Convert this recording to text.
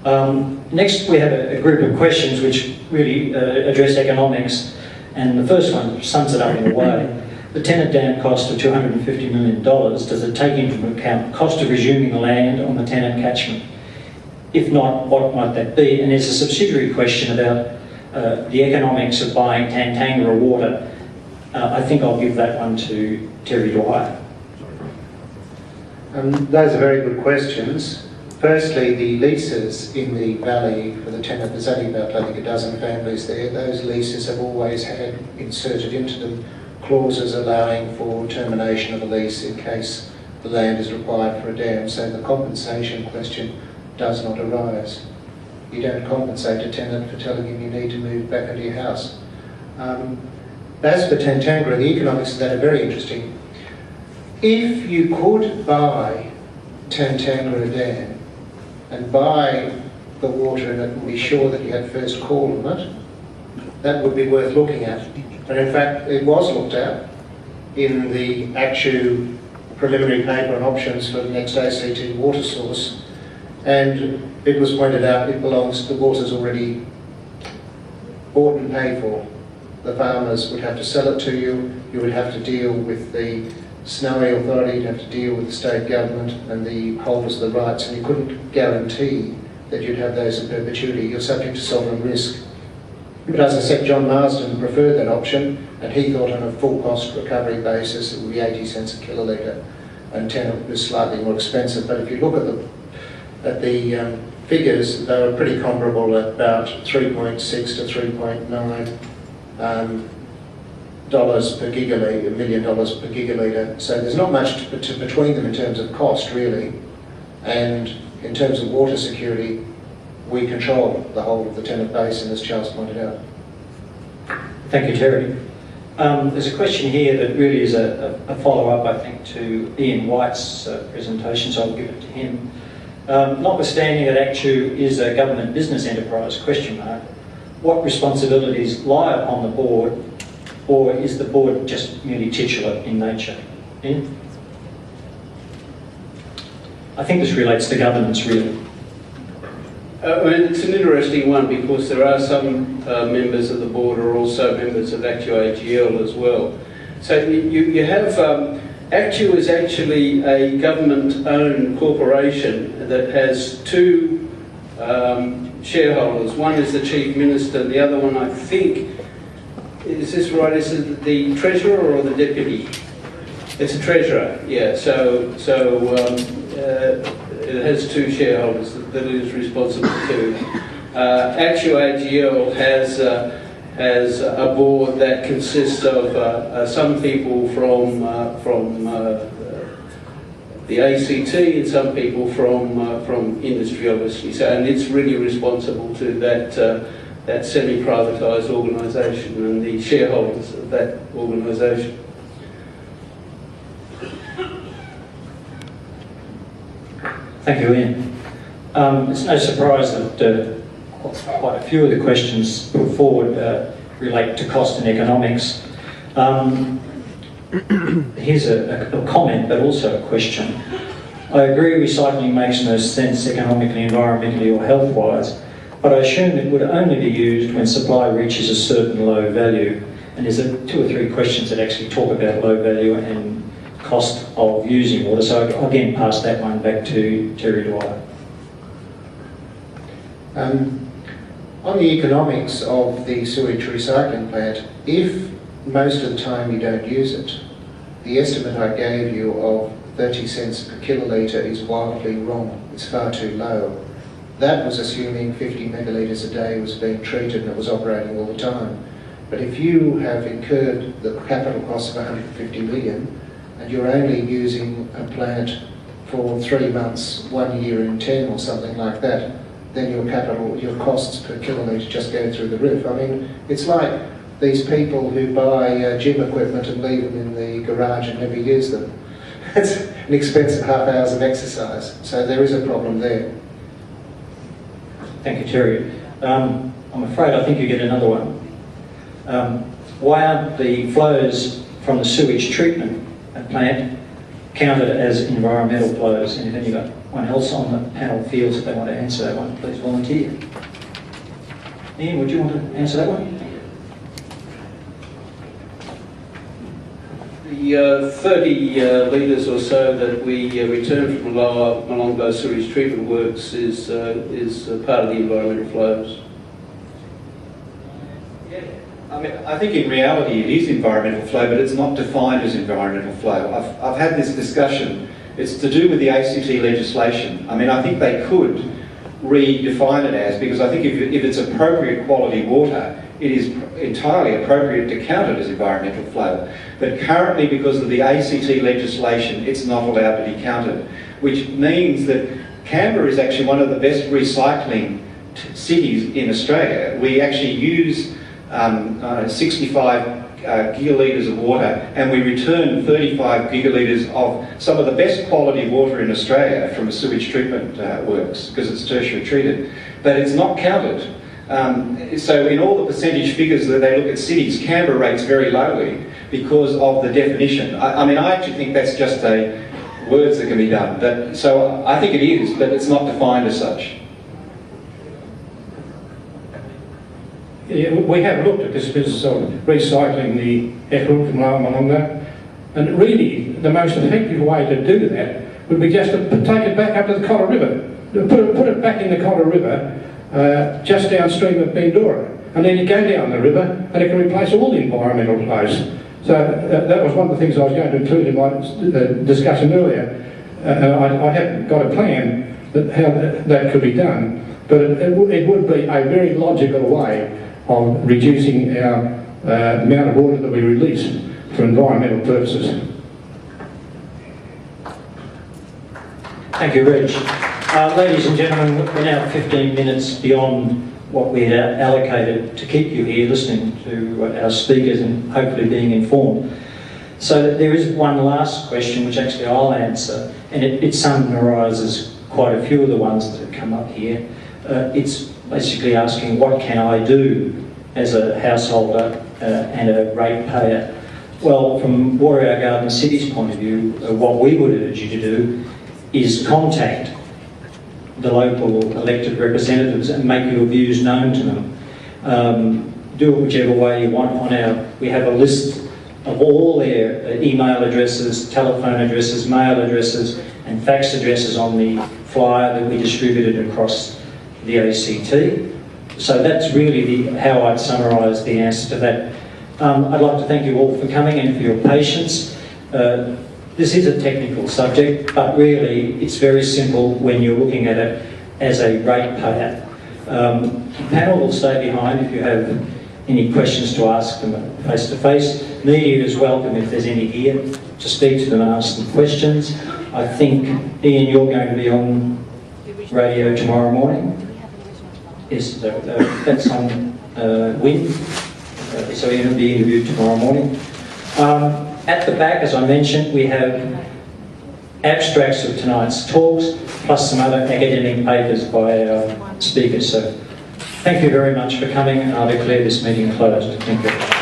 Next, we have a group of questions which really address economics, and the first one sums it up in a way. The Tennant Dam cost of $250 million, does it take into account the cost of resuming the land on the Tennant catchment? If not, what might that be? And there's a subsidiary question about the economics of buying Tantangara water. I think I'll give that one to Terry Dwyer. Those are very good questions. Firstly, the leases in the valley for the Tennant, there's only about, I think, a dozen families there. Those leases have always had inserted into them clauses allowing for termination of a lease in case the land is required for a dam. So the compensation question does not arise. You don't compensate a tenant for telling him you need to move back into your house. As for Tantangara, the economics of that are very interesting. If you could buy Tantangara Dam and buy the water in it and be sure that you had first call on it, that would be worth looking at. And in fact, it was looked at in the ACTU preliminary paper on options for the next ACT water source, and it was pointed out it belongs, the water's already bought and paid for. The farmers would have to sell it to you, you would have to deal with the Snowy Authority, you'd have to deal with the state government and the holders of the rights, and you couldn't guarantee that you'd have those in perpetuity. You're subject to sovereign risk. But as I said, John Marsden preferred that option, and he thought on a full cost recovery basis it would be 80 cents a kilolitre, and Tennant was slightly more expensive. But if you look at the figures, they were pretty comparable at about 3.6 to 3.9 dollars per gigalitre, $1 million per gigalitre. So there's not much between them in terms of cost, really. And in terms of water security, we control the whole of the Tennant Basin, as Charles pointed out. Thank you, Terry. There's a question here that really is a follow-up, I think, to Ian White's presentation, so I'll give it to him. Notwithstanding that ACTU is a government business enterprise, what responsibilities lie upon the board, or is the board just merely titular in nature? Ian? I think this relates to governance, really. It's an interesting one because there are some members of the board who are also members of ACTU AGL as well. So you have, ACTU is actually a government-owned corporation that has two shareholders. One is the Chief Minister, the other one, I think, is this right, is it the Treasurer or the Deputy? It's a Treasurer, yeah. So it has two shareholders that it is responsible to. ACTU AGL has a board that consists of some people from the ACT and some people from industry, obviously. So, and it's really responsible to that semi-privatised organisation and the shareholders of that organisation. Thank you, Ian. It's no surprise that quite a few of the questions put forward relate to cost and economics. Here's a comment, but also a question. I agree recycling makes no sense economically, environmentally or health-wise, but I assume it would only be used when supply reaches a certain low value. And there's two or three questions that actually talk about low value and cost of using water. So I'll again pass that one back to Terry Dwyer. On the economics of the sewage recycling plant, if most of the time you don't use it, the estimate I gave you of 30 cents per kilolitre is wildly wrong. It's far too low. That was assuming 50 megalitres a day was being treated and it was operating all the time. But if you have incurred the capital cost of 150 million and you're only using a plant for 3 months, 1 year in 10 or something like that, then your costs per kilolitre just go through the roof. I mean, it's like these people who buy gym equipment and leave them in the garage and never use them. It's an expensive half hours of exercise, so there is a problem there. Thank you, Terry. I'm afraid I think you get another one. Why aren't the flows from the sewage treatment plant counted as environmental flows? Anything you got? Anyone else on the panel feels that they want to answer that one, please volunteer. Ian, would you want to answer that one? The 30 litres or so that we return from Lower Molongo sewage treatment works is part of the environmental flows. I mean, I think in reality it is environmental flow, but it's not defined as environmental flow. I've had this discussion. It's to do with the ACT legislation. I mean, I think they could redefine it as, because I think if it's appropriate quality water, it is entirely appropriate to count it as environmental flow. But currently, because of the ACT legislation, it's not allowed to be counted, which means that Canberra is actually one of the best recycling cities in Australia. We actually use 65 gigalitres of water, and we return 35 gigalitres of some of the best quality water in Australia from sewage treatment works, because it's tertiary treated. But it's not counted. So in all the percentage figures that they look at cities, Canberra rates very lowly because of the definition. I mean, I actually think that's just words that can be done. So I think it is, but it's not defined as such. Yeah, we have looked at this business of recycling the effluent from Lower Molongo, and really the most effective way to do that would be just to take it back up to the Cotter River, put it back in the Cotter River, just downstream of Bendora, and then you go down the river and it can replace all the environmental flows. So that was one of the things I was going to include in my discussion earlier. I haven't got a plan that how that could be done, but it would be a very logical way of reducing our amount of water that we release for environmental purposes. Thank you, Reg. Ladies and gentlemen, we're now 15 minutes beyond what we had allocated to keep you here listening to our speakers and hopefully being informed. So there is one last question which actually I'll answer, and it summarises quite a few of the ones that have come up here. It's basically asking, what can I do as a householder and a ratepayer? Well, from Warrior Garden City's point of view, what we would urge you to do is contact the local elected representatives and make your views known to them. Do it whichever way you want. We have a list of all their email addresses, telephone addresses, mail addresses and fax addresses on the flyer that we distributed across the ACT. So that's really how I'd summarise the answer to that. I'd like to thank you all for coming and for your patience. This is a technical subject, but really it's very simple when you're looking at it as a ratepayer. The panel will stay behind if you have any questions to ask them face to face. Media is welcome if there's any here to speak to them and ask them questions. I think, Ian, you're going to be on radio tomorrow morning. Yes, that's on WIN. So Ian will be interviewed tomorrow morning. At the back, as I mentioned, we have abstracts of tonight's talks, plus some other academic papers by our speakers. So thank you very much for coming, and I declare this meeting closed. Thank you.